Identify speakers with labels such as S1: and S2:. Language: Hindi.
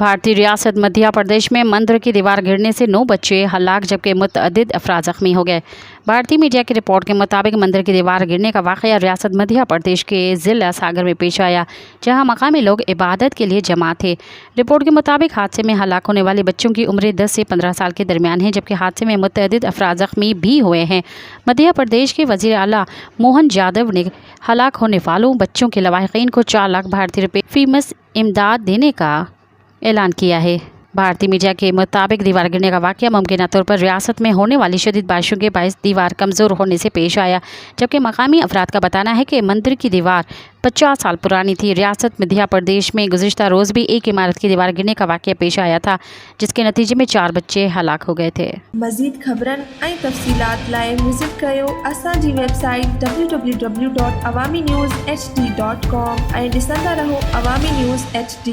S1: भारतीय रियासत मध्य प्रदेश में मंदिर की दीवार गिरने से 9 बच्चे हलाक जबकि मुतअद्दिद अफराद जख्मी हो गए। भारतीय मीडिया की रिपोर्ट के मुताबिक मंदिर की दीवार गिरने का वाक़या रियासत मध्य प्रदेश के ज़िला सागर में पेश आया, जहां मकामी लोग इबादत के लिए जमा थे। रिपोर्ट के मुताबिक हादसे में हलाक होने वाले बच्चों की उम्र 10 से 15 साल के दरमियान है, जबकि हादसे में मुतअद्दिद अफराद जख्मी भी हुए हैं। मध्य प्रदेश के वज़ीर आला मोहन यादव ने हलाक होने वालों बच्चों के लवाहिकीन को 4 लाख भारतीय रुपये फीमस इमदाद देने का ऐलान किया है। भारतीय मीडिया के मुताबिक दीवार गिरने का वाक़या मुमकिन तौर पर रियासत में होने वाली शदीद बारिशों के बायस दीवार कमज़ोर होने से पेश आया, जबकि मकामी अफराद का बताना है कि मंदिर की दीवार 50 साल पुरानी थी। रियासत मध्य प्रदेश में गुज़िश्ता रोज़ भी एक इमारत की दीवार गिरने का वाक़या पेश आया था, जिसके नतीजे में 4 बच्चे हलाक हो गए थे।
S2: मज़ीद ख़बरन ऐं तफ़सीलात लाइ विज़िट कयो असांजी वेबसाइट www.awamiNewsHD.com ऐं ॾिसंदा रहो अवामी न्यूज़ HD।